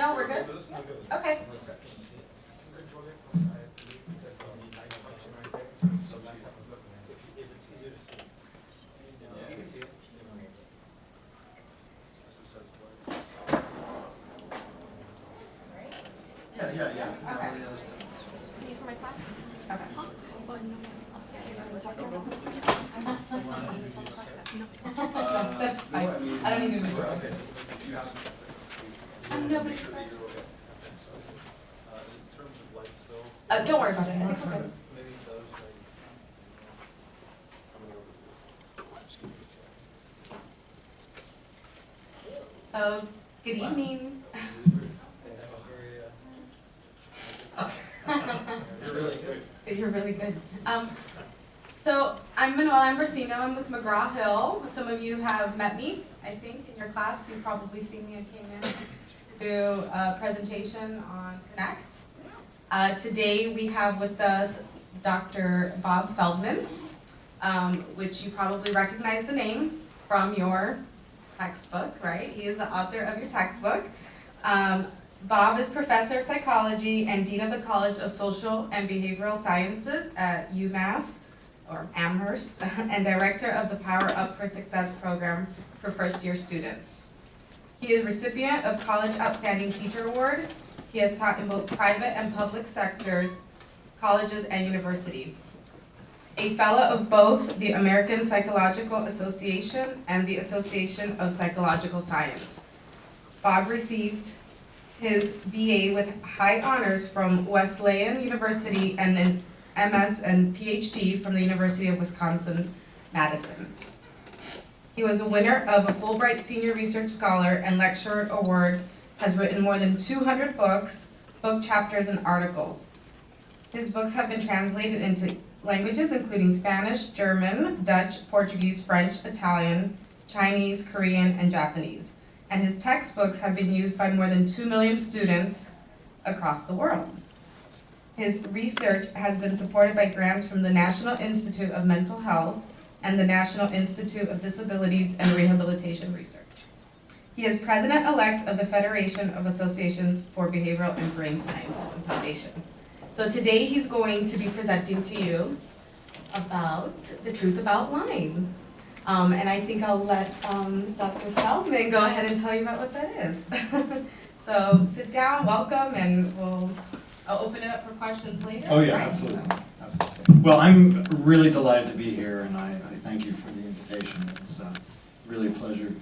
No, we're good? Okay. Yeah. Okay. Can you for my class? Okay. That's fine. I don't need to do it. No, but it's fine. Don't worry about it. I think we're good. So, good evening. You're really good. So you're really good. So I'm Manuel Ambrosino. I'm with McGraw-Hill. Some of you have met me, I think, in your class. You've probably seen me. I came in to do a presentation on Connect. Today we have with us Dr. Bob Feldman, which you probably recognize the name from your textbook, right? He is the author of your textbook. Bob is professor of psychology and dean of the College of Social and Behavioral Sciences at UMass, or Amherst, and director of the Power Up for Success program for first-year students. He is recipient of College Outstanding Teacher Award. He has taught in both private and public sectors, colleges, and university. A fellow of both the American Psychological Association and the Association of Psychological Science. Bob received his BA with high honors from Wesleyan University and an MS and PhD from the University of Wisconsin-Madison. He was a winner of a Fulbright Senior Research Scholar and Lecturer Award, has written more than 200 books, book chapters, and articles. His books have been translated into languages including Spanish, German, Dutch, Portuguese, French, Italian, Chinese, Korean, and Japanese. And his textbooks have been used by more than 2 million students across the world. His research has been supported by grants from the National Institute of Mental Health and the National Institute of Disabilities and Rehabilitation Research. He is president-elect of the Federation of Associations for Behavioral and Brain Sciences and Foundation. So today he's going to be presenting to you about the truth about lying. And I think I'll let Dr. Feldman go ahead and tell you about what that is. So sit down, welcome, and I'll open it up for questions later. Oh yeah, right? absolutely. Well, I'm really delighted to be here, and I thank you for the invitation. It's really a pleasure to,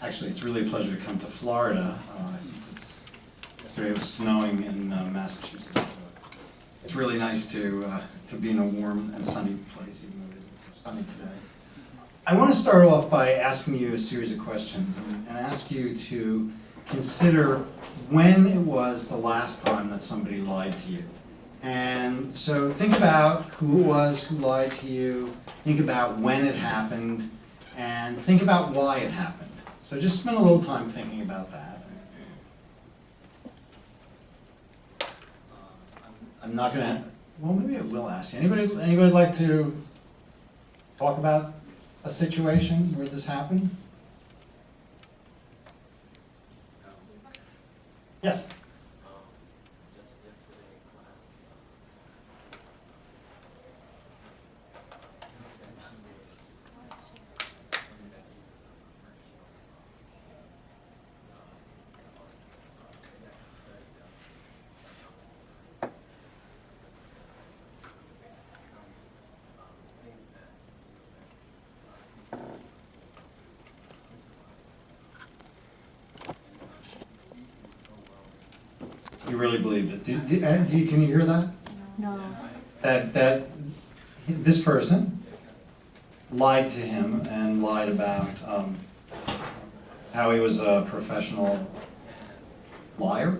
it's really a pleasure to come to Florida. Yesterday it was snowing in Massachusetts, so it's really nice to be in a warm and sunny place, even though it isn't so sunny today. I want to start off by asking you a series of questions and ask you to consider when it was the last time that somebody lied to you. And so think about who it was who lied to you, think about when it happened, and think about why it happened. So just spend a little time thinking about that. I'm not going to, well, maybe I will ask you. Anybody like to talk about a situation where this happened? Yes. You really believed it. Can you hear that? No. That this person lied to him and lied about how he was a professional liar?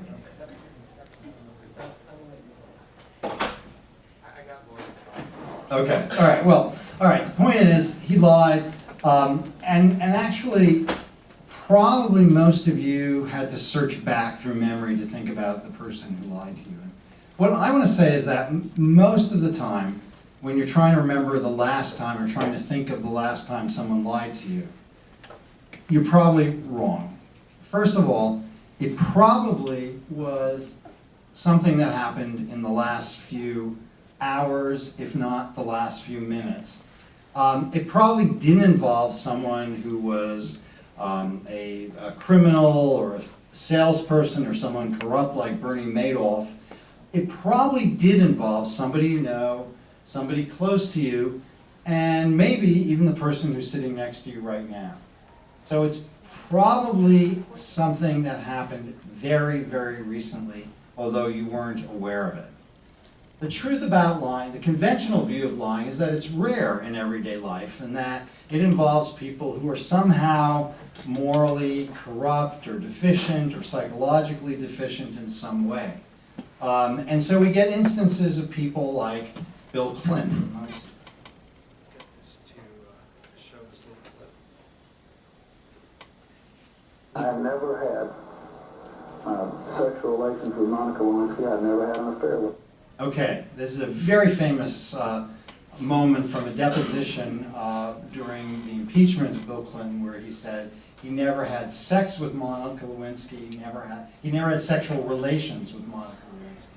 Okay, all right, well, all right, the point is, he lied, and actually, probably most of you had to search back through memory to think about the person who lied to you. What I want to say is that most of the time, when you're trying to remember the last time or trying to think of the last time someone lied to you, you're probably wrong. First of all, it probably was something that happened in the last few hours, if not the last few minutes. It probably didn't involve someone who was a criminal or a salesperson or someone corrupt like Bernie Madoff. It probably did involve somebody you know, somebody close to you, and maybe even the person who's sitting next to you right now. So it's probably something that happened very, very recently, although you weren't aware of it. The truth about lying, the conventional view of lying, is that it's rare in everyday life and that it involves people who are somehow morally corrupt or deficient or psychologically deficient in some way. And so we get instances of people like Bill Clinton. Let me see. Get this to show this little clip. I have never had sexual relations with Monica Lewinsky. I've never had an affair with her. Okay, this is a very famous moment from a deposition during the impeachment of Bill Clinton, where he said he never had sex with Monica Lewinsky, he never had sexual relations with Monica Lewinsky.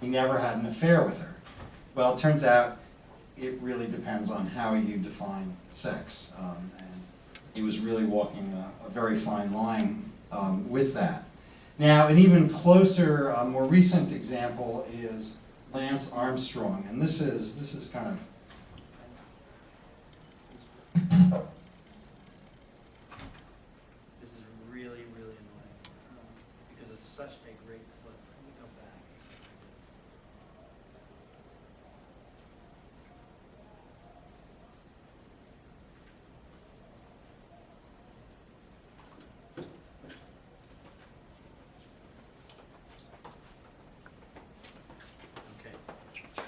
He never had an affair with her. Well, it turns out it really depends on how you define sex, and he was really walking a very fine line with that. Now, an even closer, more recent example is Lance Armstrong, and this is kind of this is really, really annoying because it's such a great clip. Let me go back.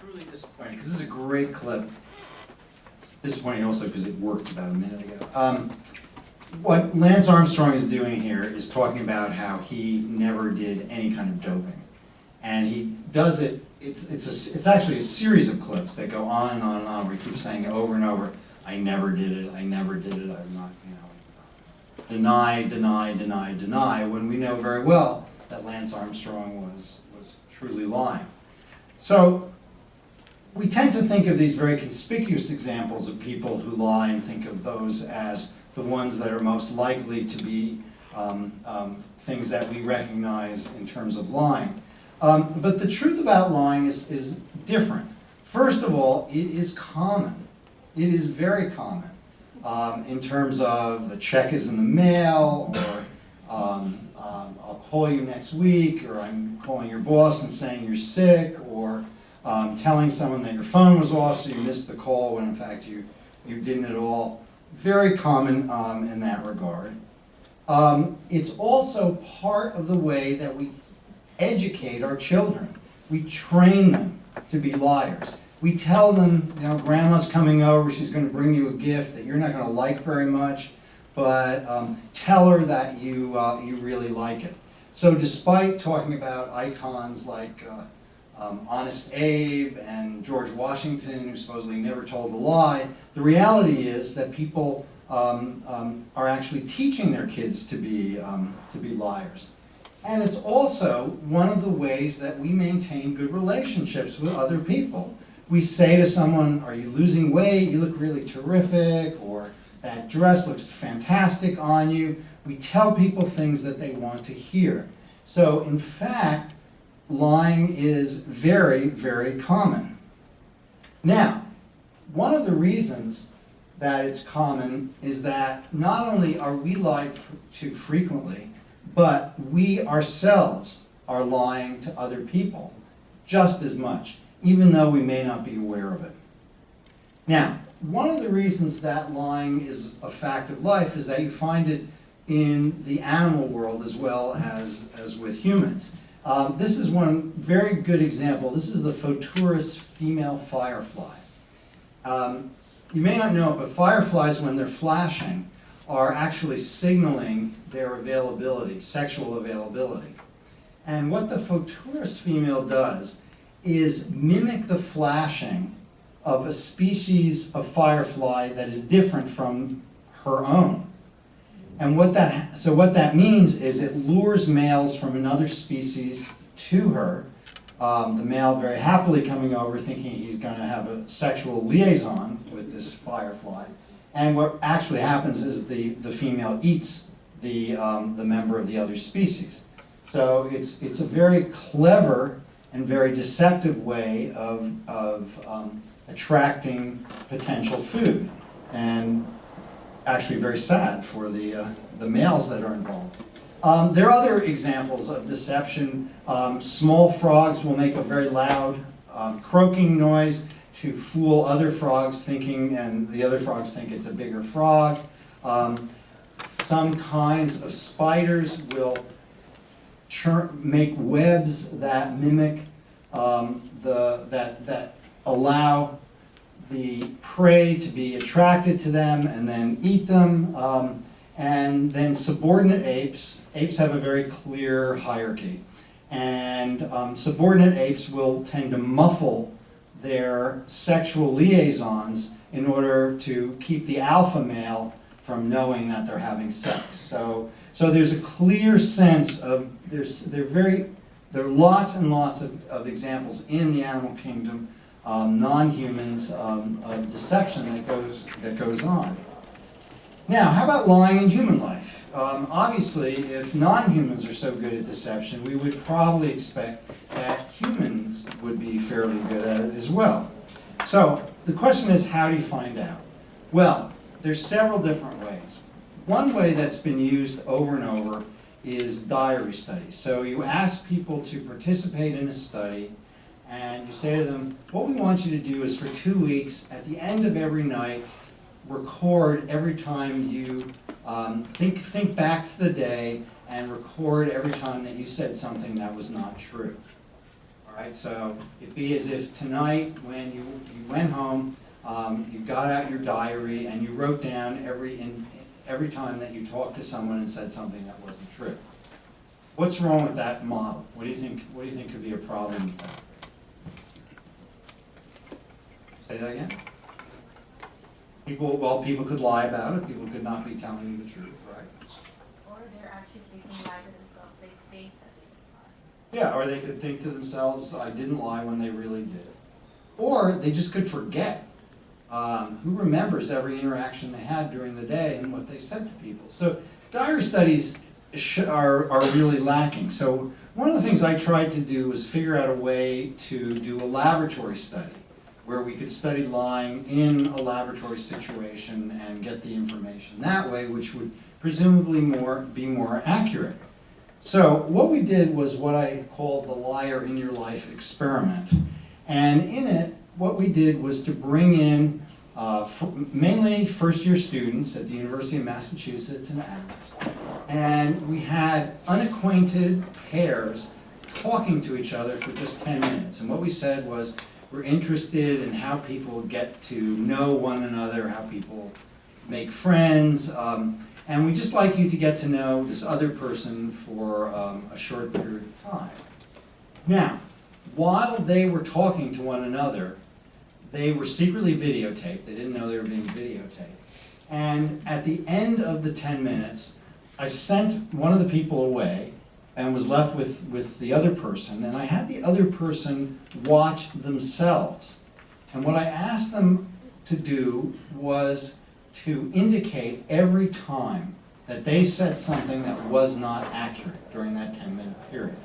Truly disappointing, because this is a great clip. Disappointing also because it worked about a minute ago. What Lance Armstrong is doing here is talking about how he never did any kind of doping. And he does it, it's actually a series of clips that go on and on and on, where he keeps saying over and over, I never did it, I'm not, deny, deny, deny, deny, when we know very well that Lance Armstrong was truly lying. So, we tend to think of these very conspicuous examples of people who lie and think of those as the ones that are most likely to be things that we recognize in terms of lying. But the truth about lying is different. First of all, it is common. It is very common in terms of the check is in the mail, or I'll call you next week, or I'm calling your boss and saying you're sick, or telling someone that your phone was off so you missed the call when in fact you didn't at all. Very common in that regard. It's also part of the way that we educate our children. We train them to be liars. We tell them, grandma's coming over, she's going to bring you a gift that you're not going to like very much, but tell her that you really like it. So despite talking about icons like Honest Abe and George Washington, who supposedly never told a lie, the reality is that people are actually teaching their kids to be liars. And it's also one of the ways that we maintain good relationships with other people. We say to someone, are you losing weight? You look really terrific, or that dress looks fantastic on you. We tell people things that they want to hear. So in fact, lying is very, very common. Now, one of the reasons that it's common is that not only are we lied to frequently, but we ourselves are lying to other people just as much, even though we may not be aware of it. Now, one of the reasons that lying is a fact of life is that you find it in the animal world as well as with humans. This is one very good example. This is the Photurus female firefly. You may not know it, but fireflies, when they're flashing, are actually signaling their availability, sexual availability. And what the Photurus female does is mimic the flashing of a species of firefly that is different from her own. And what that means is it lures males from another species to her. The male very happily coming over thinking he's going to have a sexual liaison with this firefly. And what actually happens is the female eats the member of the other species. So it's a very clever and very deceptive way of attracting potential food, and actually very sad for the males that are involved. There are other examples of deception. Small frogs will make a very loud croaking noise to fool other frogs thinking, and the other frogs think it's a bigger frog. Some kinds of spiders will make webs that mimic that allow the prey to be attracted to them and then eat them. And then subordinate apes have a very clear hierarchy. And subordinate apes will tend to muffle their sexual liaisons in order to keep the alpha male from knowing that they're having sex. So there's a clear sense of, there are lots and lots of examples in the animal kingdom, non-humans, of deception that goes on. Now, how about lying in human life? Obviously, if non-humans are so good at deception, we would probably expect that humans would be fairly good at it as well. So the question is, how do you find out? Well, there's several different ways. One way that's been used over and over is diary studies. So you ask people to participate in a study, and you say to them, what we want you to do is for 2 weeks, at the end of every night, record every time you think back to the day, and record every time that you said something that was not true. All right, so it'd be as if tonight when you went home, you got out your diary and you wrote down every time that you talked to someone and said something that wasn't true. What's wrong with that model? What do you think could be a problem with that? Say that again? People could lie about it. People could not be telling you the truth, right? Or they're actually thinking lie to themselves. They think that they Yeah, or they could think to themselves, I didn't lie when they really did. Or they just could forget. Who remembers every interaction they had during the day and what they said to people? So diary studies are really lacking. So one of the things I tried to do was figure out a way to do a laboratory study where we could study lying in a laboratory situation and get the information that way, which would presumably be more accurate. So what we did was what I called the Liar in Your Life experiment. And in it, what we did was to bring in mainly first-year students at the University of Massachusetts in Amherst. And we had unacquainted pairs talking to each other for just 10 minutes. And what we said was, we're interested in how people get to know one another, how people make friends, and we just like you to get to know this other person for a short period of time. Now, while they were talking to one another, they were secretly videotaped. They didn't know they were being videotaped. And at the end of the 10 minutes, I sent one of the people away and was left with the other person, and I had the other person watch themselves. And what I asked them to do was to indicate every time that they said something that was not accurate during that 10-minute period.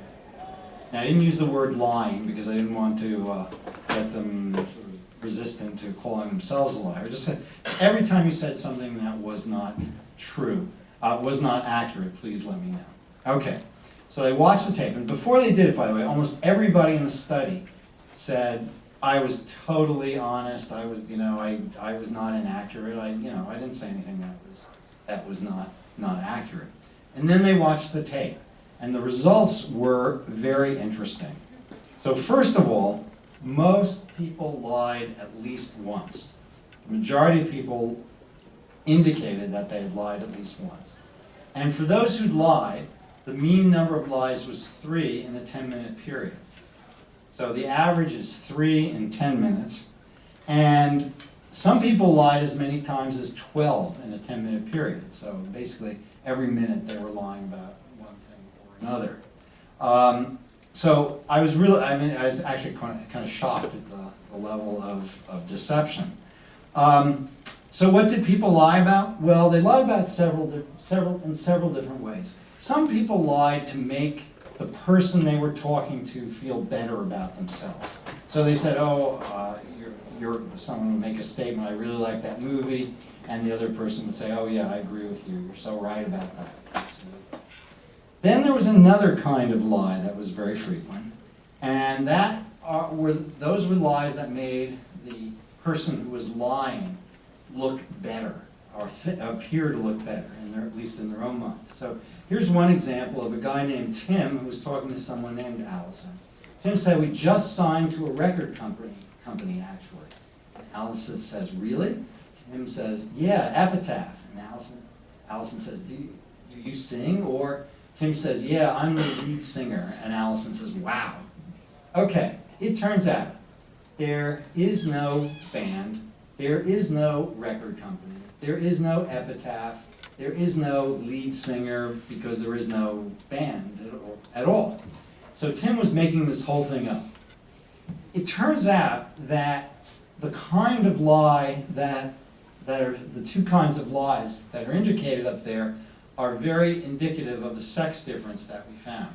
Now, I didn't use the word lying because I didn't want to get them sort of resistant to calling themselves a liar. I just said, every time you said something that was not true, was not accurate, please let me know. Okay. So they watched the tape, and before they did it, by the way, almost everybody in the study said, I was totally honest, I was not inaccurate, I didn't say anything that was not accurate. And then they watched the tape, and the results were very interesting. So first of all, most people lied at least once. The majority of people indicated that they had lied at least once. And for those who'd lied, the mean number of lies was 3 in a 10-minute period. So the average is 3 in 10 minutes. And some people lied as many times as 12 in a 10-minute period. So basically, every minute they were lying about one thing or another. So I was actually kind of shocked at the level of deception. So what did people lie about? Well, they lied about in several different ways. Some people lied to make the person they were talking to feel better about themselves. So they said, someone would make a statement, I really like that movie, and the other person would say, oh yeah, I agree with you, you're so right about that. Absolutely. Then there was another kind of lie that was very frequent, and those were lies that made the person who was lying look better, or appear to look better, at least in their own mind. So here's one example of a guy named Tim who was talking to someone named Allison. Tim said, we just signed to a record company actually. And Allison says, really? Tim says, yeah, Epitaph. And Allison says, do you sing? Or Tim says, yeah, I'm the lead singer. And Allison says, wow. Okay, it turns out there is no band, there is no record company, there is no Epitaph, there is no lead singer because there is no band at all. So Tim was making this whole thing up. It turns out that the kind of lie that are the two kinds of lies that are indicated up there are very indicative of a sex difference that we found.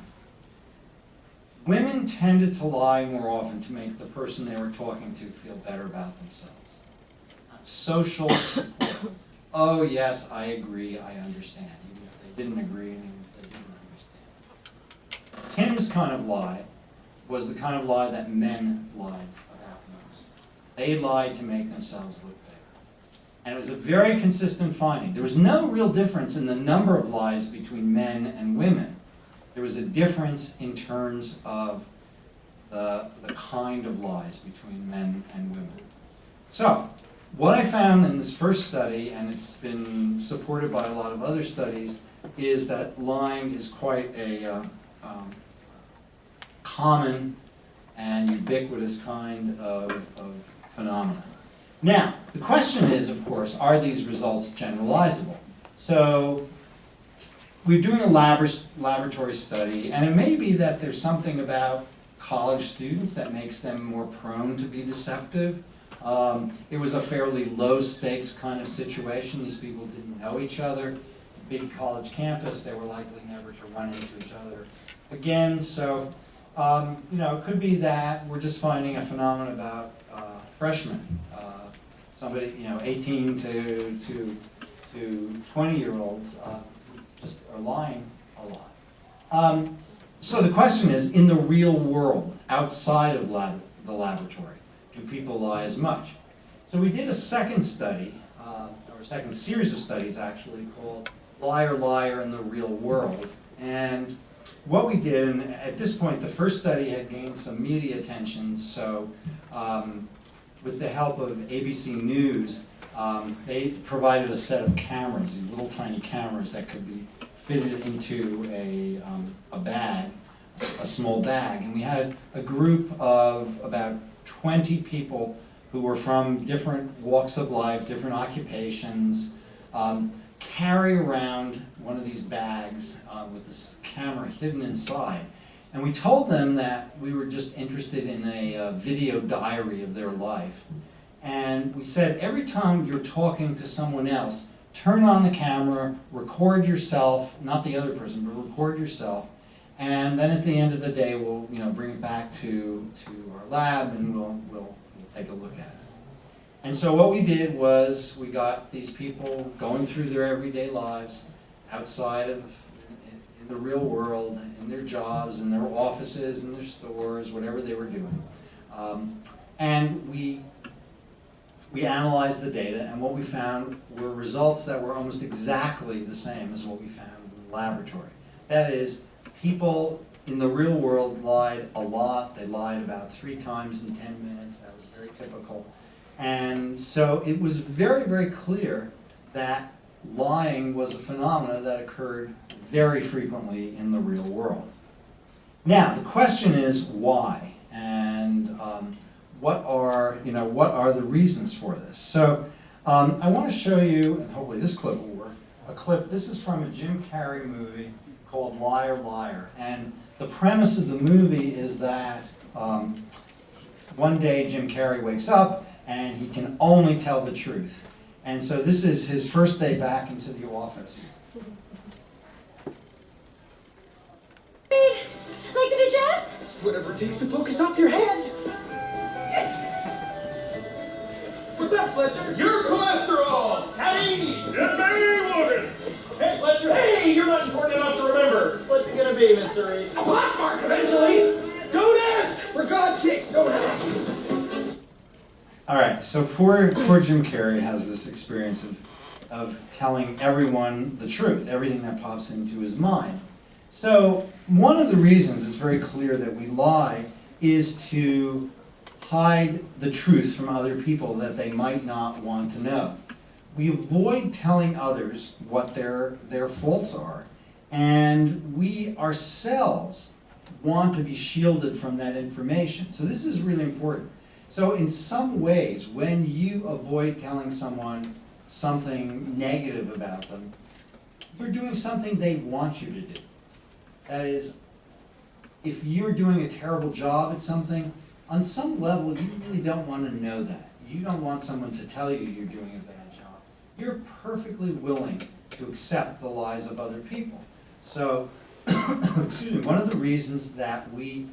Women tended to lie more often to make the person they were talking to feel better about themselves. Social support. Oh yes, I agree, I understand, even if they didn't agree and even if they didn't understand. Tim's kind of lie was the kind of lie that men lied about most. They lied to make themselves look better. And it was a very consistent finding. There was no real difference in the number of lies between men and women. There was a difference in terms of the kind of lies between men and women. So, what I found in this first study, and it's been supported by a lot of other studies, is that lying is quite a common and ubiquitous kind of phenomenon. Now, the question is, of course, are these results generalizable? So, we're doing a laboratory study, and it may be that there's something about college students that makes them more prone to be deceptive. It was a fairly low-stakes kind of situation. These people didn't know each other. Big college campus, they were likely never to run into each other again. So, it could be that we're just finding a phenomenon about freshmen. Somebody, 18 to 20-year-olds just are lying a lot. So the question is, in the real world, outside of the laboratory, do people lie as much? So we did a second study, or a second series of studies actually, called Liar, Liar in the Real World. And what we did, and at this point the first study had gained some media attention, so with the help of ABC News, they provided a set of cameras, these little tiny cameras that could be fitted into a bag, a small bag. And we had a group of about 20 people who were from different walks of life, different occupations, carry around one of these bags with this camera hidden inside. And we told them that we were just interested in a video diary of their life. And we said, every time you're talking to someone else, turn on the camera, record yourself, not the other person, but record yourself. And then at the end of the day, we'll bring it back to our lab and we'll take a look at it. And so what we did was we got these people going through their everyday lives outside of in the real world, in their jobs, in their offices, in their stores, whatever they were doing. And we analyzed the data, and what we found were results that were almost exactly the same as what we found in the laboratory. That is, people in the real world lied a lot. They lied about 3 times in 10 minutes. That was very typical. And so it was very, very clear that lying was a phenomenon that occurred very frequently in the real world. Now, the question is why? And what are the reasons for this? So I want to show you, and hopefully this clip will work, a clip. This is from a Jim Carrey movie called Liar, Liar. And the premise of the movie is that one day Jim Carrey wakes up and he can only tell the truth. And so this is his first day back into the office. Like the new dress? Whatever takes the focus off your head. What's up, Fletcher? Your cholesterol! Hey! Logan! Hey, Fletcher! Hey! You're not important enough to remember! What's it gonna be, Mr. Reed? A pockmark eventually! Don't ask! For God's sakes, don't ask! All right, so poor Jim Carrey has this experience of telling everyone the truth, everything that pops into his mind. So one of the reasons it's very clear that we lie is to hide the truth from other people that they might not want to know. We avoid telling others what their faults are, and we ourselves want to be shielded from that information. So this is really important. So in some ways, when you avoid telling someone something negative about them, you're doing something they want you to do. That is, if you're doing a terrible job at something, on some level, you really don't want to know that. You don't want someone to tell you you're doing a bad job. You're perfectly willing to accept the lies of other people. So, excuse me, one of the reasons that we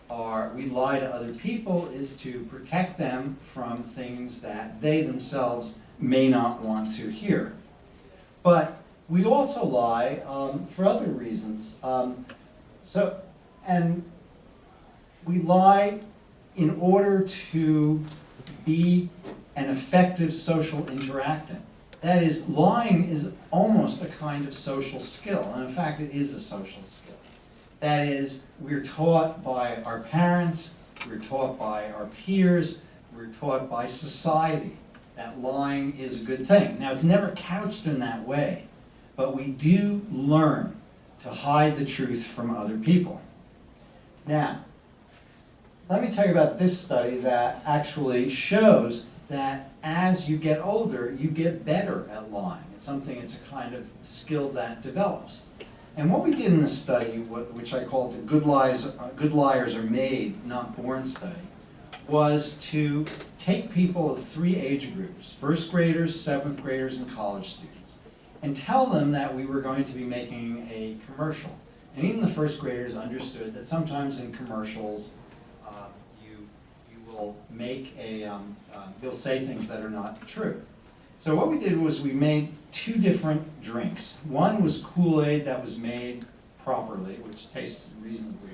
lie to other people is to protect them from things that they themselves may not want to hear. But we also lie for other reasons. And we lie in order to be an effective social interactant. That is, lying is almost a kind of social skill, and in fact it is a social skill. That is, we're taught by our parents, we're taught by our peers, we're taught by society that lying is a good thing. Now, it's never couched in that way, but we do learn to hide the truth from other people. Now, let me tell you about this study that actually shows that as you get older, you get better at lying. It's a kind of skill that develops. And what we did in this study, which I called the Good Liars Are Made, Not Born study, was to take people of 3 age groups, first graders, 7th graders, and college students, and tell them that we were going to be making a commercial. And even the first graders understood that sometimes in commercials, you'll say things that are not true. So what we did was we made 2 different drinks. One was Kool-Aid that was made properly, which tastes reasonably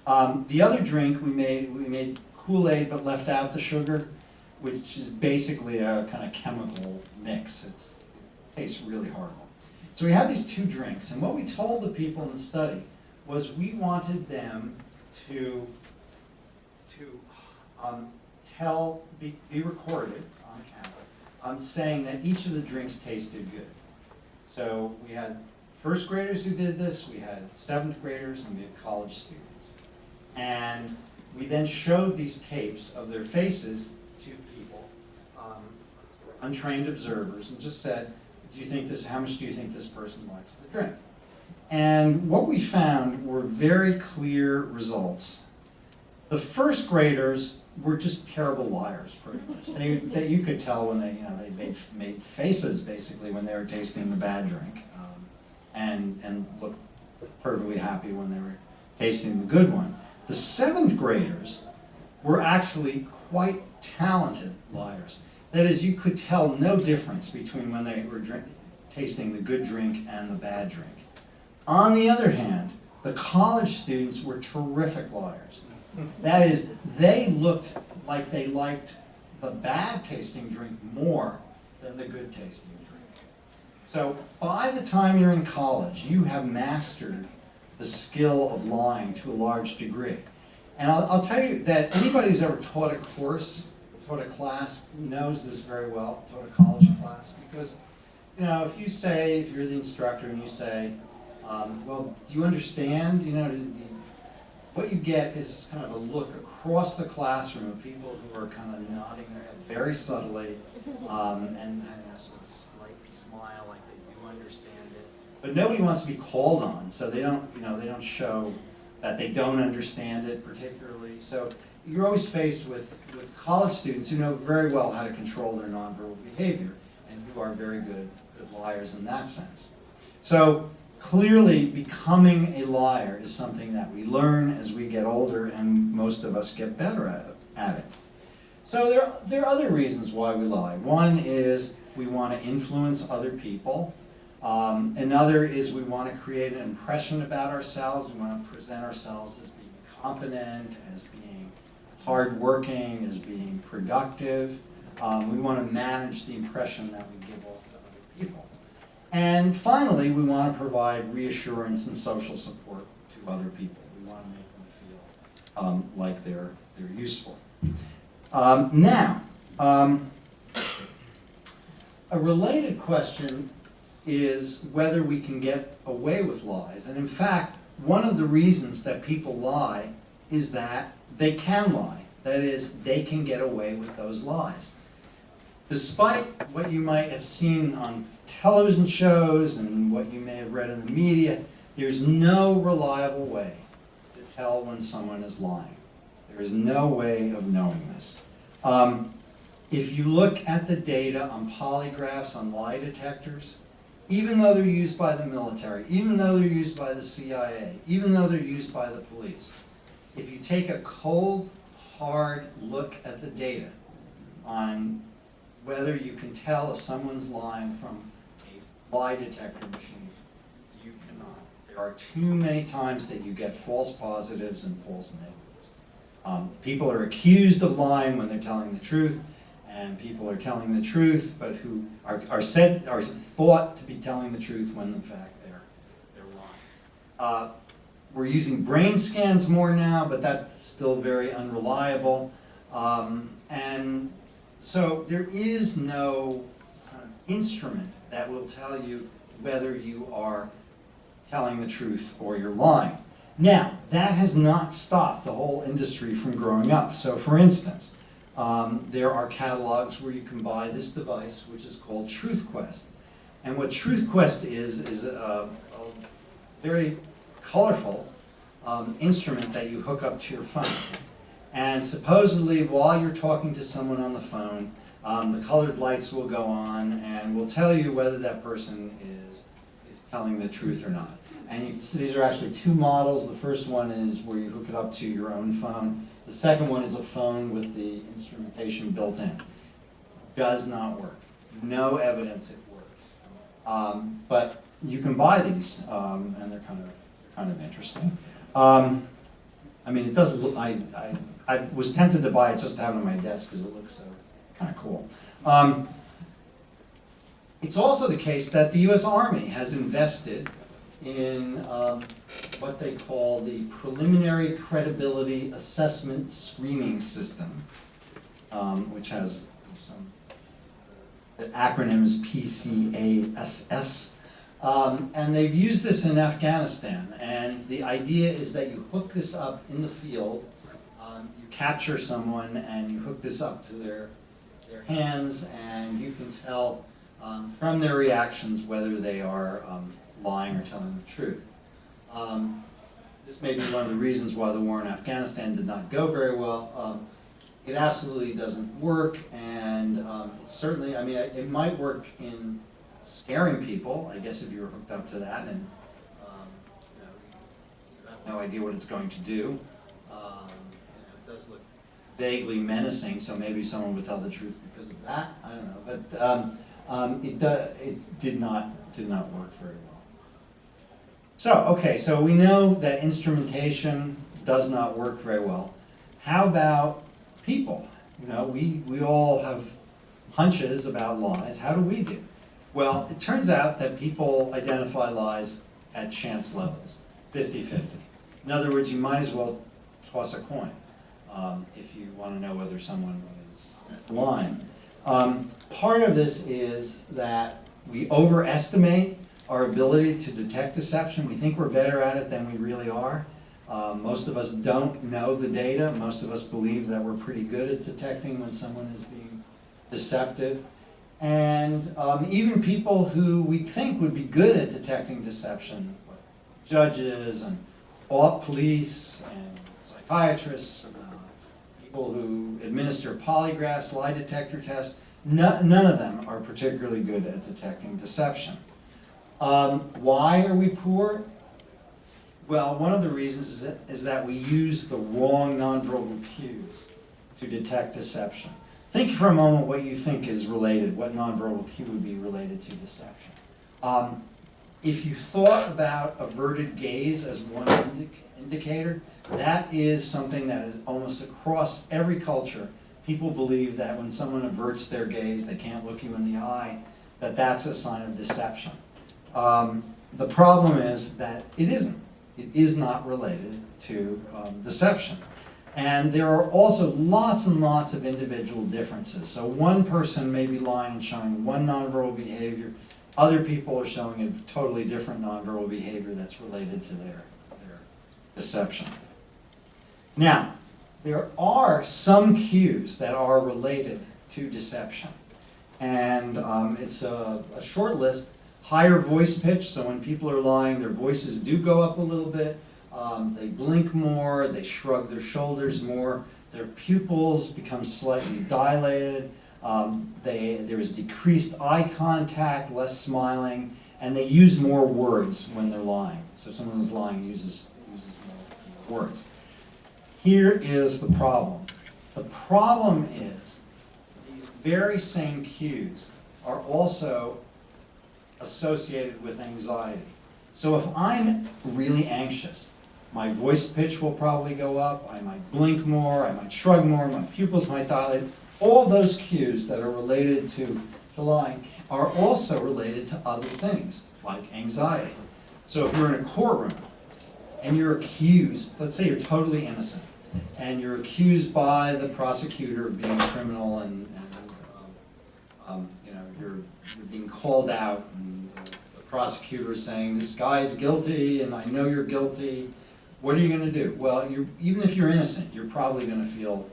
okay. The other drink we made Kool-Aid but left out the sugar, which is basically a kind of chemical mix. It tastes really horrible. So we had these 2 drinks, and what we told the people in the study was we wanted them to be recorded on camera, saying that each of the drinks tasted good. So we had first graders who did this, we had 7th graders, and we had college students. And we then showed these tapes of their faces to people, untrained observers, and just said, how much do you think this person likes the drink? And what we found were very clear results. The first graders were just terrible liars, pretty much. You could tell when they made faces basically when they were tasting the bad drink, and looked perfectly happy when they were tasting the good one. The 7th graders were actually quite talented liars. That is, you could tell no difference between when they were tasting the good drink and the bad drink. On the other hand, the college students were terrific liars. That is, they looked like they liked the bad tasting drink more than the good tasting drink. So by the time you're in college, you have mastered the skill of lying to a large degree. And I'll tell you that anybody who's ever taught a course, taught a class, knows this very well, taught a college class, because if you're the instructor and you say, well, do you understand? What you get is kind of a look across the classroom of people who are kind of nodding their head very subtly, and sort of slight smile like they do understand it. But nobody wants to be called on, so they don't, they don't show that they don't understand it particularly. So you're always faced with college students who know very well how to control their nonverbal behavior and who are very good liars in that sense. So clearly becoming a liar is something that we learn as we get older, and most of us get better at it. So there are other reasons why we lie. One is we want to influence other people. Another is we want to create an impression about ourselves. We want to present ourselves as being competent, as being hardworking, as being productive. We want to manage the impression that we give off to other people. And finally, we want to provide reassurance and social support to other people. We want to make them feel like they're useful. Now, a related question is whether we can get away with lies. And in fact, one of the reasons that people lie is that they can lie. That is, they can get away with those lies. Despite what you might have seen on television shows and what you may have read in the media, there's no reliable way to tell when someone is lying. There is no way of knowing this. If you look at the data on polygraphs, on lie detectors, even though they're used by the military, even though they're used by the CIA, even though they're used by the police, if you take a cold, hard look at the data on whether you can tell if someone's lying from a lie detector machine, you cannot. There are too many times that you get false positives and false negatives. People are accused of lying when they're telling the truth, and people are telling the truth, but who are thought to be telling the truth when in fact they're lying. We're using brain scans more now, but that's still very unreliable. And so there is no instrument that will tell you whether you are telling the truth or you're lying. Now, that has not stopped the whole industry from growing up. So for instance, there are catalogs where you can buy this device, which is called TruthQuest. And what TruthQuest is a very colorful instrument that you hook up to your phone. And supposedly, while you're talking to someone on the phone, the colored lights will go on and will tell you whether that person is telling the truth or not. And you can see these are actually two models. The first one is where you hook it up to your own phone. The second one is a phone with the instrumentation built in. Does not work. No evidence it works. But you can buy these, and they're kind of interesting. I mean, it does look. I was tempted to buy it just to have it on my desk because it looks so kind of cool. It's also the case that the U.S. Army has invested in what they call the Preliminary Credibility Assessment Screening System, which has some, the acronym is PCASS. And they've used this in Afghanistan, and the idea is that you hook this up in the field, you capture someone and you hook this up to their hands, and you can tell from their reactions whether they are lying or telling the truth. This may be one of the reasons why the war in Afghanistan did not go very well. It absolutely doesn't work, and certainly, I mean, it might work in scaring people, I guess, if you were hooked up to that, and you have no idea what it's going to do. It does look vaguely menacing, so maybe someone would tell the truth because of that. I don't know, but it did not work very well. So, okay, so we know that instrumentation does not work very well. How about people? We all have hunches about lies. How do we do? Well, it turns out that people identify lies at chance levels, 50-50. In other words, you might as well toss a coin if you want to know whether someone is lying. Part of this is that we overestimate our ability to detect deception. We think we're better at it than we really are. Most of us don't know the data. Most of us believe that we're pretty good at detecting when someone is being deceptive. And even people who we think would be good at detecting deception, like judges and police and psychiatrists, people who administer polygraphs, lie detector tests, none of them are particularly good at detecting deception. Why are we poor? Well, one of the reasons is that we use the wrong nonverbal cues to detect deception. Think for a moment what you think is related, what nonverbal cue would be related to deception. If you thought about averted gaze as one indicator, that is something that is almost across every culture. People believe that when someone averts their gaze, they can't look you in the eye, that that's a sign of deception. The problem is that it isn't. It is not related to deception. And there are also lots and lots of individual differences. So one person may be lying and showing one nonverbal behavior. Other people are showing a totally different nonverbal behavior that's related to their deception. Now, there are some cues that are related to deception. And it's a short list. Higher voice pitch, so when people are lying, their voices do go up a little bit. They blink more, they shrug their shoulders more, their pupils become slightly dilated, there is decreased eye contact, less smiling, and they use more words when they're lying. So someone who's lying uses more words. Here is the problem. The problem is these very same cues are also associated with anxiety. So if I'm really anxious, my voice pitch will probably go up, I might blink more, I might shrug more, my pupils might dilate. All those cues that are related to lying are also related to other things, like anxiety. So if you're in a courtroom and you're accused, let's say you're totally innocent, and you're accused by the prosecutor of being a criminal and you know, you're being called out, and the prosecutor is saying, this guy's guilty and I know you're guilty. What are you going to do? Well, even if you're innocent, you're probably going to feel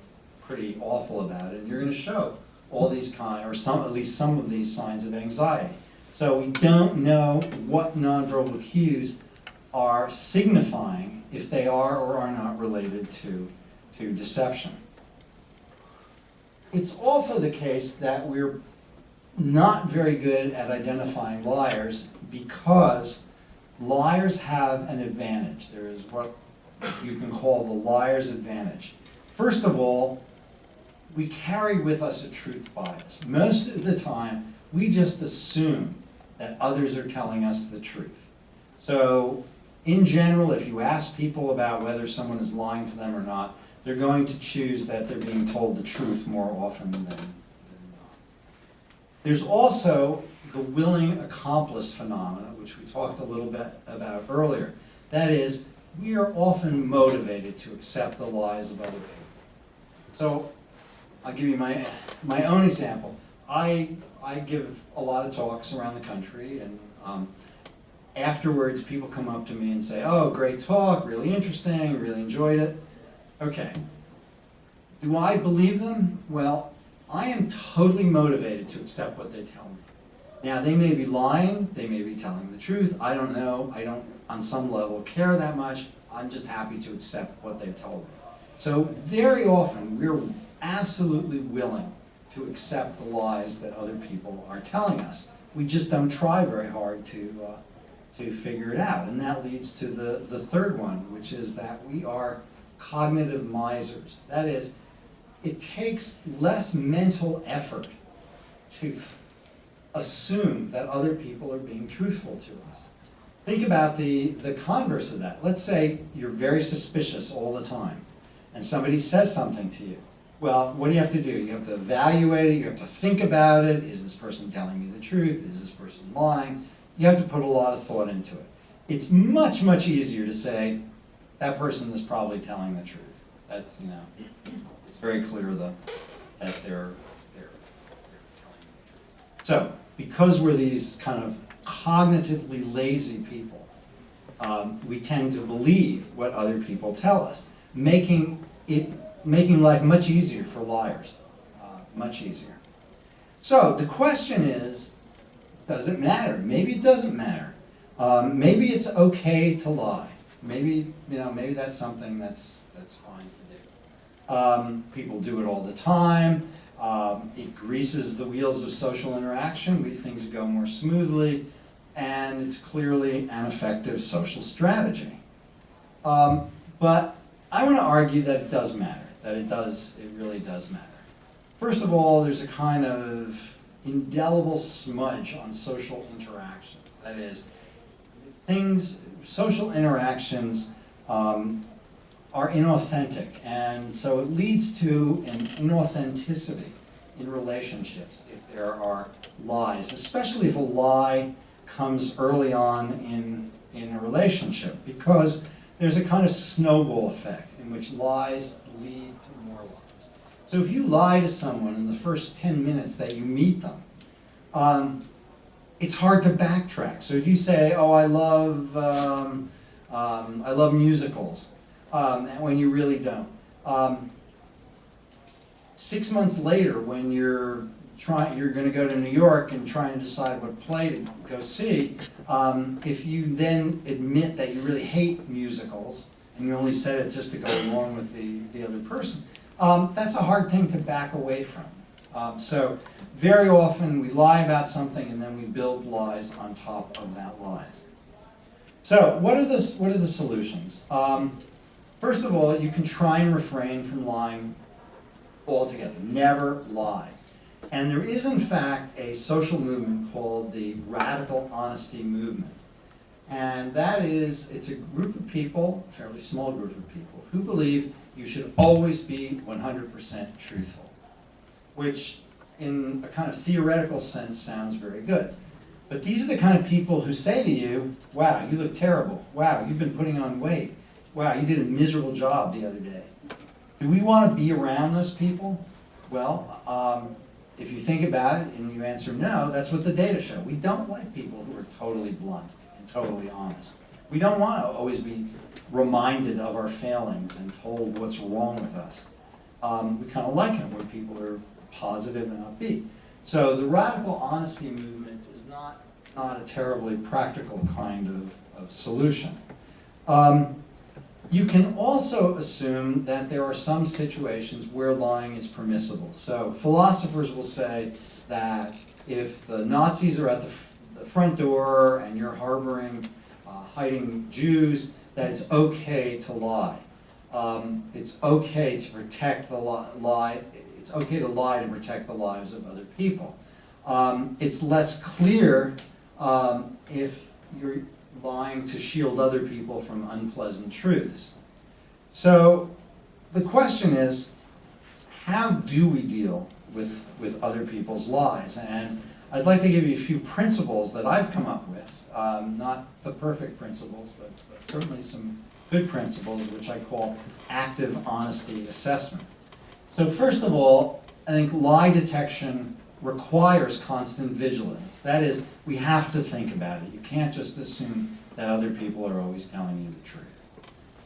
pretty awful about it, and you're going to show all these at least some of these signs of anxiety. So we don't know what nonverbal cues are signifying if they are or are not related to deception. It's also the case that we're not very good at identifying liars because liars have an advantage. There is what you can call the liar's advantage. First of all, we carry with us a truth bias. Most of the time, we just assume that others are telling us the truth. So, in general, if you ask people about whether someone is lying to them or not, they're going to choose that they're being told the truth more often than not. There's also the willing accomplice phenomena, which we talked a little bit about earlier. That is, we are often motivated to accept the lies of other people. So, I'll give you my own example. I give a lot of talks around the country, and afterwards people come up to me and say, oh, great talk, really interesting, really enjoyed it. Okay. Do I believe them? Well, I am totally motivated to accept what they tell me. Now, they may be lying, they may be telling the truth, I don't know, I don't, on some level, care that much. I'm just happy to accept what they've told me. So very often, we're absolutely willing to accept the lies that other people are telling us. We just don't try very hard to figure it out. And that leads to the third one, which is that we are cognitive misers. That is, it takes less mental effort to assume that other people are being truthful to us. Think about the converse of that. Let's say you're very suspicious all the time, and somebody says something to you. Well, what do you have to do? You have to evaluate it, you have to think about it. Is this person telling me the truth? Is this person lying? You have to put a lot of thought into it. It's much, much easier to say, that person is probably telling the truth. That's, you know, it's very clear that they're telling the truth. So, because we're these kind of cognitively lazy people, we tend to believe what other people tell us, making life much easier for liars, much easier. So the question is, does it matter? Maybe it doesn't matter. Maybe it's okay to lie. Maybe, maybe that's something that's fine to do. People do it all the time. It greases the wheels of social interaction. Things go more smoothly, and it's clearly an effective social strategy. But I want to argue that it does matter, that it really does matter. First of all, there's a kind of indelible smudge on social interactions. That is, social interactions are inauthentic, and so it leads to an inauthenticity in relationships if there are lies, especially if a lie comes early on in a relationship, because there's a kind of snowball effect in which lies lead to more lies. So if you lie to someone in the first 10 minutes that you meet them, it's hard to backtrack. So if you say, "Oh, I love musicals," when you really don't. 6 months later, when you're going to go to New York and trying to decide what play to go see, if you then admit that you really hate musicals and you only said it just to go along with the other person, that's a hard thing to back away from. So very often we lie about something and then we build lies on top of that lies. So what are the solutions? First of all, you can try and refrain from lying altogether. Never lie. And there is, in fact, a social movement called the radical honesty movement. And that is, it's a group of people, a fairly small group of people, who believe you should always be 100% truthful, which in a kind of theoretical sense sounds very good. But these are the kind of people who say to you, "Wow, you look terrible. Wow, you've been putting on weight. Wow, you did a miserable job the other day." Do we want to be around those people? Well, if you think about it and you answer no, that's what the data show. We don't like people who are totally blunt and totally honest. We don't want to always be reminded of our failings and told what's wrong with us. We kind of like it when people are positive and upbeat. So the radical honesty movement is not a terribly practical kind of solution. You can also assume that there are some situations where lying is permissible. So philosophers will say that if the Nazis are at the front door and you're harboring, hiding Jews, that it's okay to lie. It's okay to protect the lie. It's okay to lie to protect the lives of other people. It's less clear if you're lying to shield other people from unpleasant truths. So the question is, how do we deal with other people's lies? And I'd like to give you a few principles that I've come up with. Not the perfect principles, but certainly some good principles, which I call active honesty assessment. So first of all, I think lie detection requires constant vigilance. That is, we have to think about it. You can't just assume that other people are always telling you the truth.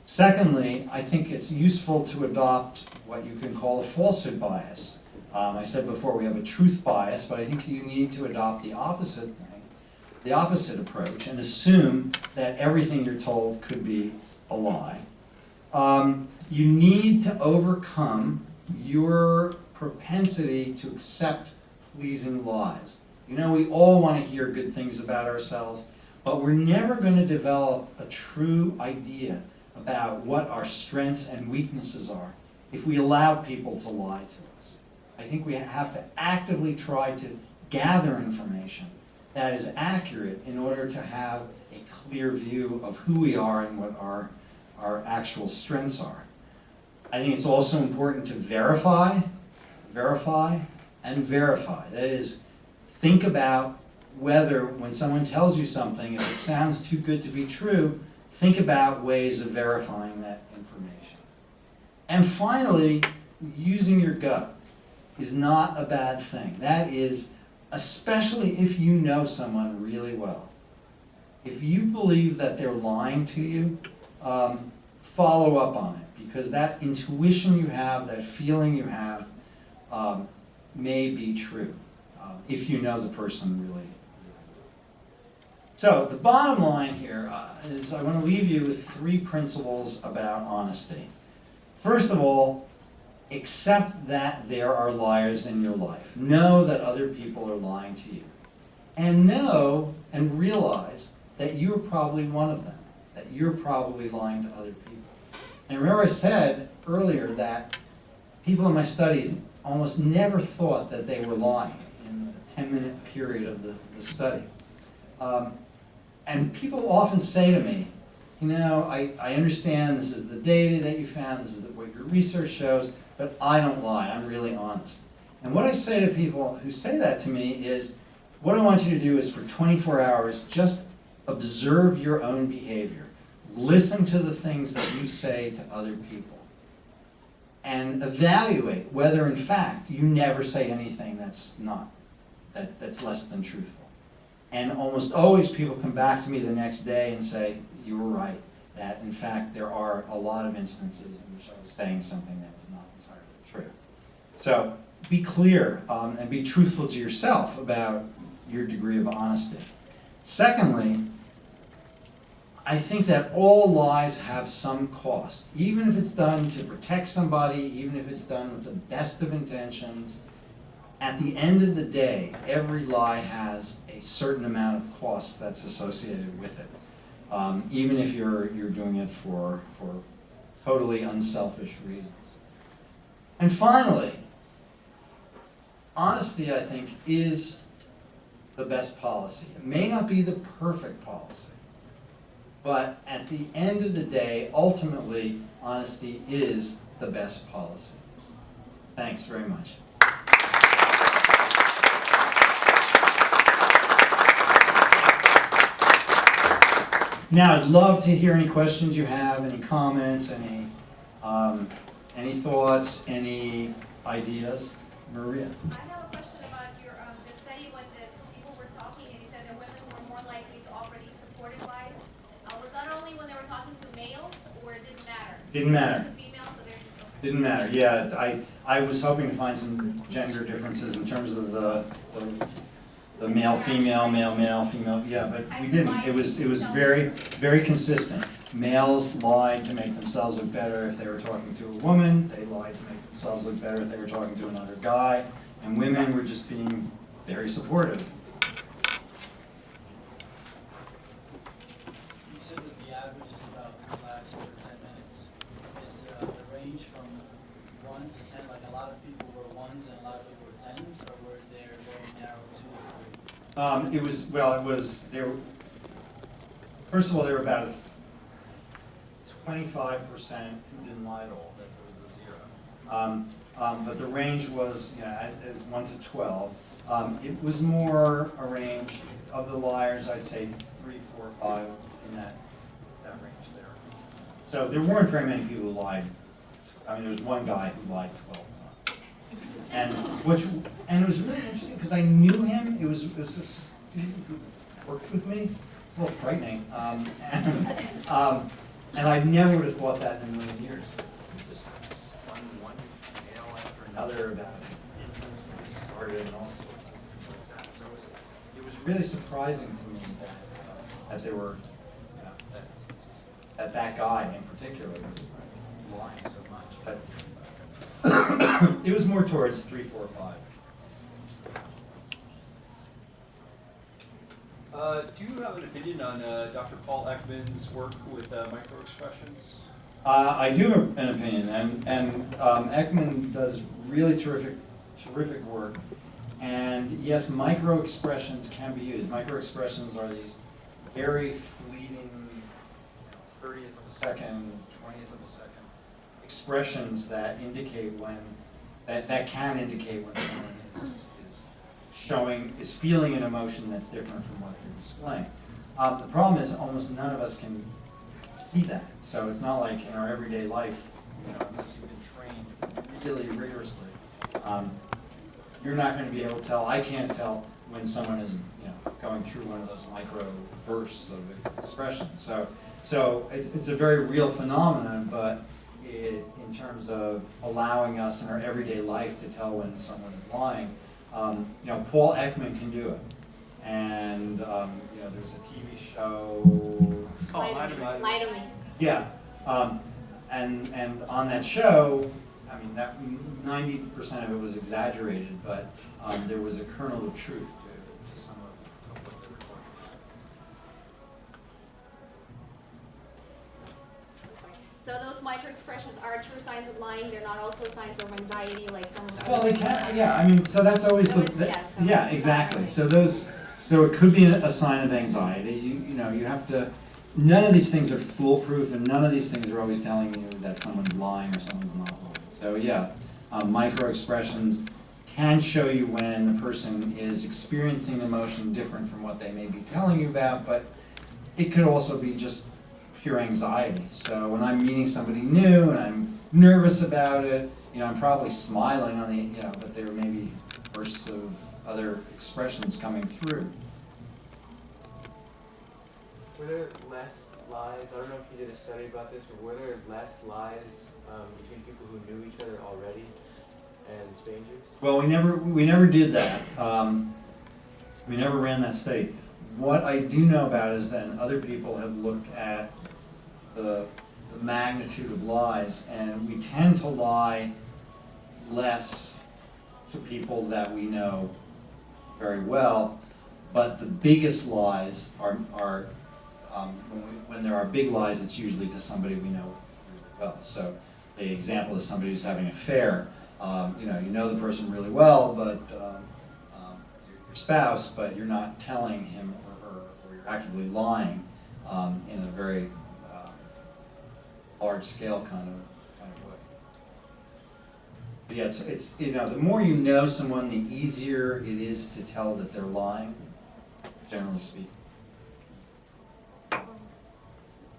Secondly, I think it's useful to adopt what you can call a falsehood bias. I said before we have a truth bias, but I think you need to adopt the opposite thing, the opposite approach, and assume that everything you're told could be a lie. You need to overcome your propensity to accept pleasing lies. We all want to hear good things about ourselves, but we're never going to develop a true idea about what our strengths and weaknesses are if we allow people to lie to us. I think we have to actively try to gather information that is accurate in order to have a clear view of who we are and what our actual strengths are. I think it's also important to verify, and verify. That is, think about whether when someone tells you something, if it sounds too good to be true, think about ways of verifying that information. And finally, using your gut is not a bad thing. That is, especially if you know someone really well. If you believe that they're lying to you, follow up on it, because that intuition you have, that feeling you have, may be true. if you know the person really. So the bottom line here is I want to leave you with 3 principles about honesty. First of all, accept that there are liars in your life. Know that other people are lying to you. And know and realize that you're probably one of them, that you're probably lying to other people. And remember I said earlier that people in my studies almost never thought that they were lying in the 10-minute period of the study. And people often say to me, you know, I understand this is the data that you found, this is what your research shows, but I don't lie, I'm really honest. And what I say to people who say that to me is, what I want you to do is for 24 hours, just observe your own behavior. Listen to the things that you say to other people. And evaluate whether in fact you never say anything that's less than truthful. And almost always people come back to me the next day and say, you were right, that in fact there are a lot of instances in which I was saying something that was not entirely true. So be clear and be truthful to yourself about your degree of honesty. Secondly, I think that all lies have some cost, even if it's done to protect somebody, even if it's done with the best of intentions. At the end of the day, every lie has a certain amount of cost that's associated with it, even if you're doing it for totally unselfish reasons. And finally, honesty, I think, is the best policy. It may not be the perfect policy, but at the end of the day, ultimately, honesty is the best policy. Thanks very much. Now, I'd love to hear any questions you have, any comments, any thoughts, any ideas. Maria? I have a question about your the study when the people were talking and you said that women were more likely to already support lies. Was that only when they were talking to males, or it didn't matter? Didn't matter. To females, so they're just okay. Didn't matter. Yeah, I was hoping to find some gender differences in terms of the male, female, male, male, female. Yeah, but we didn't. It was very, very consistent. Males lied to make themselves look better if they were talking to a woman. They lied to make themselves look better if they were talking to another guy. And women were just being very supportive. You said that the average is about lasts for 10 minutes. Is the range from 1 to 10, like a lot of people were 1s and a lot of people were 10s, or were there very narrow 2 or 3? It was, first of all, there were about 25% who didn't lie at all, that there was the 0. But the range was, as 1 to 12. It was more a range of the liars, I'd say 3, 4, 5 in that range there. So there weren't very many people who lied. I mean, there was one guy who lied 12 times. And it was really interesting because I knew him. It was a student who worked with me. It's a little frightening. And I never would have thought that in a million years. He just spun one tale after another about business that he started and all sorts of things like that. So it was really surprising to me that there were, that guy in particular was lying so much. But it was more towards 3, 4, 5. Do you have an opinion on Dr. Paul Ekman's work with microexpressions? I do have an opinion, and Ekman does really terrific work. And yes, microexpressions can be used. Microexpressions are these very fleeting, 30th of a second, 20th of a second expressions that indicate when, that can indicate when someone is feeling an emotion that's different from what they're displaying. The problem is almost none of us can see that. So it's not like in our everyday life, unless you've been trained really rigorously, you're not going to be able to tell. I can't tell when someone is going through one of those micro bursts of expression. So it's a very real phenomenon, but in terms of allowing us in our everyday life to tell when someone is lying, Paul Ekman can do it. And, there's a TV show. It's called Lie to me. Yeah, and on that show, I mean, that 90% of it was exaggerated, but there was a kernel of truth to some of what they were talking about. So those micro expressions are true signs of lying. They're not also signs of anxiety, like some of the Well, they can, yeah, I mean, so that's always So the, it's- the- yes, so yeah, it's exactly. not- So it could be a sign of anxiety. You have to, none of these things are foolproof, and none of these things are always telling you that someone's lying or someone's not lying. So yeah, micro expressions can show you when the person is experiencing emotion different from what they may be telling you about, but it could also be just pure anxiety. So when I'm meeting somebody new and I'm nervous about it, I'm probably smiling on the, but there may be bursts of other expressions coming through. Were there less lies? I don't know if you did a study about this, but were there less lies between people who knew each other already and strangers? Well, we never did that. We never ran that study. What I do know about is that other people have looked at the magnitude of lies, and we tend to lie less to people that we know very well, but the biggest lies are when there are big lies, it's usually to somebody we know really well. So the example is somebody who's having an affair. You know the person really well, but your spouse, but you're not telling him or her, or you're actively lying in a very large scale kind of way. But yeah, it's the more you know someone, the easier it is to tell that they're lying, generally speaking.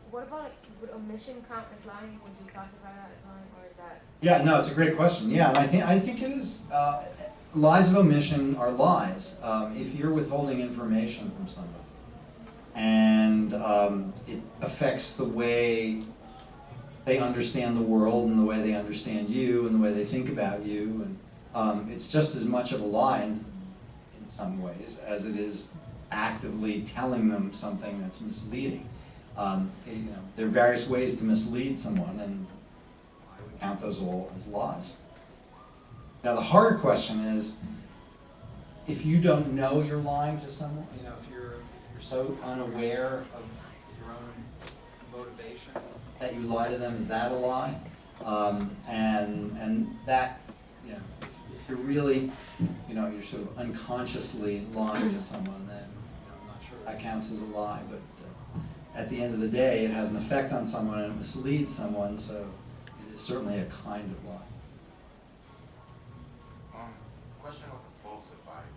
What about, would omission count as lying? Would you classify that as lying, or is that? Yeah, no, it's a great question. Yeah, and I think it is. Lies of omission are lies. If you're withholding information from somebody, and it affects the way they understand the world and the way they understand you and the way they think about you, and it's just as much of a lie in some ways as it is actively telling them something that's misleading. There are various ways to mislead someone, and I would count those all as lies. Now, the harder question is, if you don't know you're lying to someone, if you're so unaware of your own motivation that you lie to them, is that a lie? And that, if you're really, you're sort of unconsciously lying to someone, then I'm not sure that counts as a lie, but at the end of the day, it has an effect on someone and it misleads someone, so it is certainly a kind of lie. Question about the falsifies.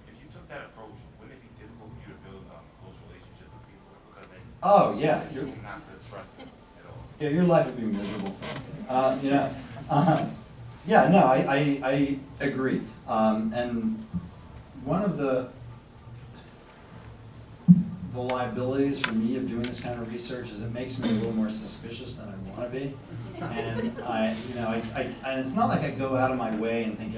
If you took that approach, wouldn't it be difficult for you to build close relationships with people because they assume not to trust them at all? Yeah, your life would be miserable. Yeah, no, I agree. And one of the liabilities for me of doing this kind of research is it makes me a little more suspicious than I want to be. And and it's not like I go out of my way and think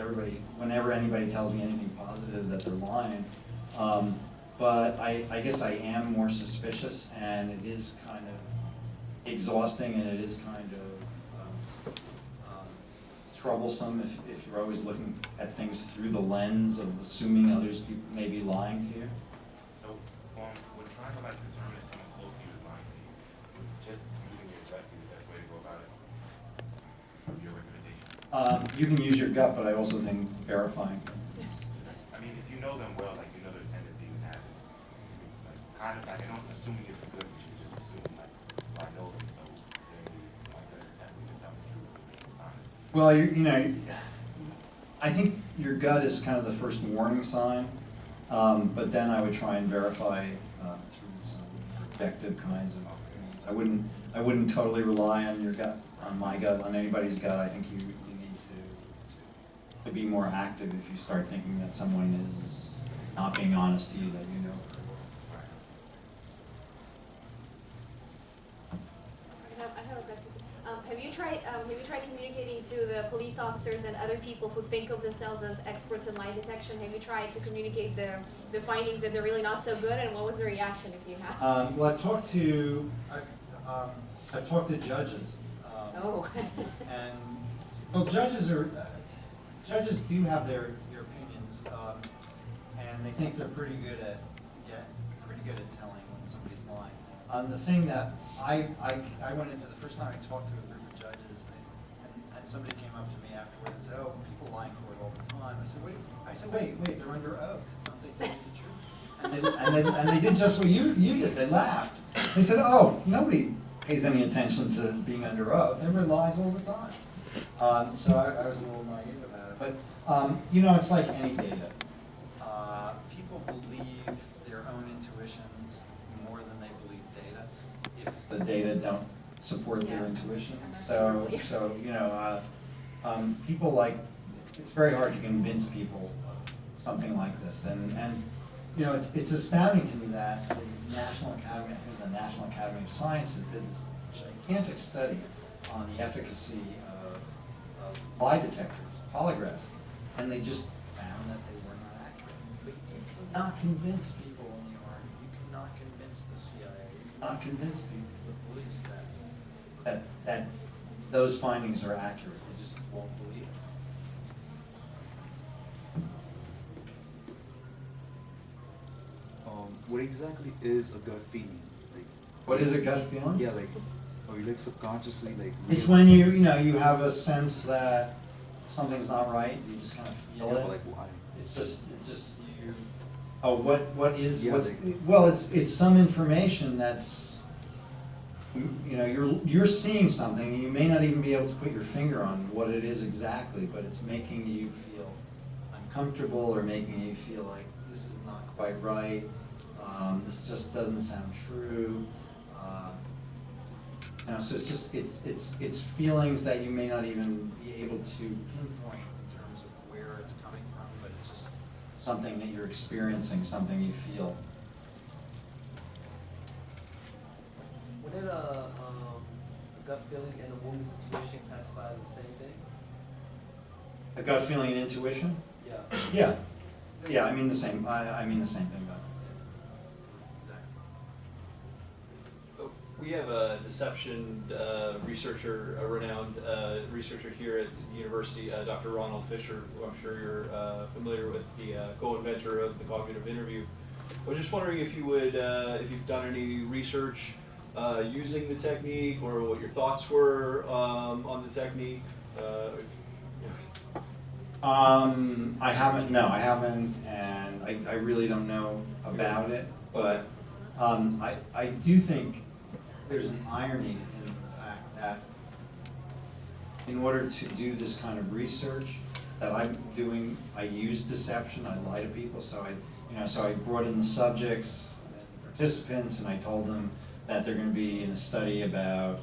whenever anybody tells me anything positive that they're lying. But I guess I am more suspicious, and it is kind of exhausting, and it is kind of troublesome if you're always looking at things through the lens of assuming others may be lying to you. So when trying to determine if someone close to you is lying to you, just using your gut is the best way to go about it? Your recommendation? You can use your gut, but I also think verifying things. I mean, if you know them well, you know their tendencies and habits, kind of I don't assuming it's good, we should just assume I know them, so then that we can tell the truth and it's honest. Well, I think your gut is kind of the first warning sign, but then I would try and verify through some objective kinds of means. I wouldn't totally rely on your gut, on my gut, on anybody's gut. I think you need to be more active if you start thinking that someone is not being honest to you, that you know. I have a question. Have you tried communicating to the police officers and other people who think of themselves as experts in lie detection? Have you tried to communicate the findings that they're really not so good, and what was the reaction if you have? Well, I've talked to judges. Oh. And, well, judges do have their opinions, and they think they're pretty good at telling when somebody's lying. The thing that I went into the first time I talked to a group of judges, and somebody came up to me afterwards and said, "Oh, people lie in court all the time." I said, wait, they're under oath. Don't they tell you the truth? And they did just what you did. They laughed. They said, "Oh, nobody pays any attention to being under oath. Everybody lies all the time." So I was a little naive about it. But, it's like any data. People believe their own intuitions more than they believe data if the data don't support their intuitions. So people it's very hard to convince people of something like this. And it's astounding to me that the National Academy of Sciences did this gigantic study on the efficacy of lie detectors, polygraphs, and they just found that they were not accurate. But you cannot convince people in the Army, you cannot convince the CIA, you cannot convince people, the police, that those findings are accurate. They just won't believe it. What exactly is a gut feeling? What is a gut feeling? Yeah, or you subconsciously It's when you have a sense that something's not right. You just kind of feel it. Like why? It's just you. Oh, what is? Yeah, well, it's some information that's. You're seeing something, and you may not even be able to put your finger on what it is exactly, but it's making you feel uncomfortable or making you feel like this is not quite right. This just doesn't sound true. So it's feelings that you may not even be able to pinpoint in terms of where it's coming from, but it's just something that you're experiencing, something you feel. Wouldn't a gut feeling and a woman's intuition classify as the same thing? A gut feeling and intuition? Yeah. Yeah, I mean the same. I mean the same thing about it. We have a deception researcher, a renowned researcher here at the university, Dr. Ronald Fisher, who I'm sure you're familiar with, the co-inventor of the cognitive interview. I was just wondering if you would, if you've done any research using the technique, or what your thoughts were on the technique. I haven't. No, I haven't, and I really don't know about it. But I do think there's an irony in the fact that in order to do this kind of research that I'm doing, I use deception. I lie to people. So I brought in the subjects and participants, and I told them that they're going to be in a study about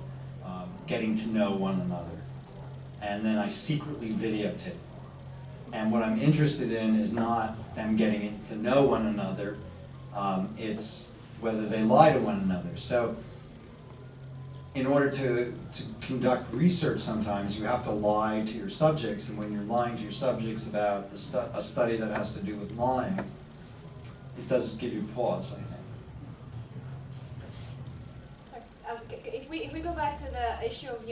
getting to know one another, and then I secretly videotape. And what I'm interested in is not them getting to know one another. It's whether they lie to one another. So in order to conduct research, sometimes you have to lie to your subjects, and when you're lying to your subjects about a study that has to do with lying, it does give you pause, I think. Sorry, if we go back to the issue of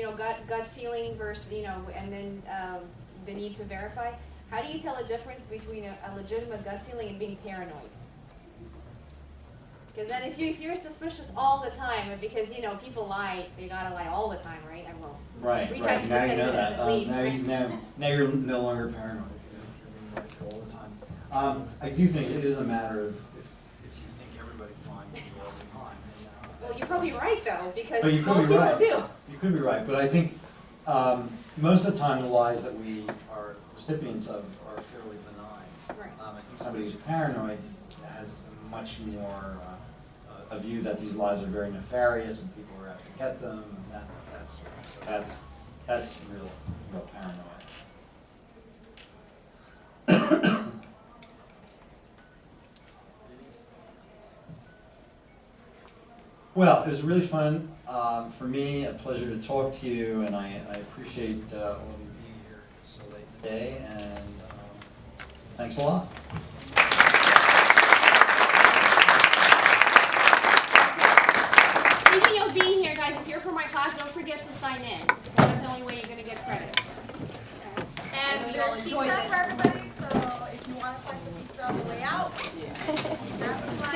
gut feeling versus and then the need to verify, how do you tell a difference between a legitimate gut feeling and being paranoid? Because then if you're suspicious all the time, because people lie, they gotta lie all the time, right? Right. Three Right. times Now per you 10 know minutes that. at least. Now you're no longer paranoid. You're being right all the time. I do think it is a matter of if you think everybody's lying to you all the time. Well, you're probably right though, because But you could most be people right. do. You could be right, but I think most of the time the lies that we are recipients of are fairly benign. Right. I think somebody who's paranoid has a much more a view that these lies are very nefarious and people are out to get them, and that's real paranoia. Well, it was really fun. For me, a pleasure to talk to you, and I appreciate all of you being here so late today, and thanks a lot. Speaking of being here, guys, if you're from my class, don't forget to sign in. That's the only way you're gonna get credit. And we all there's enjoy pizza this. for everybody, so if you want a slice of pizza on the way out, grab a slice.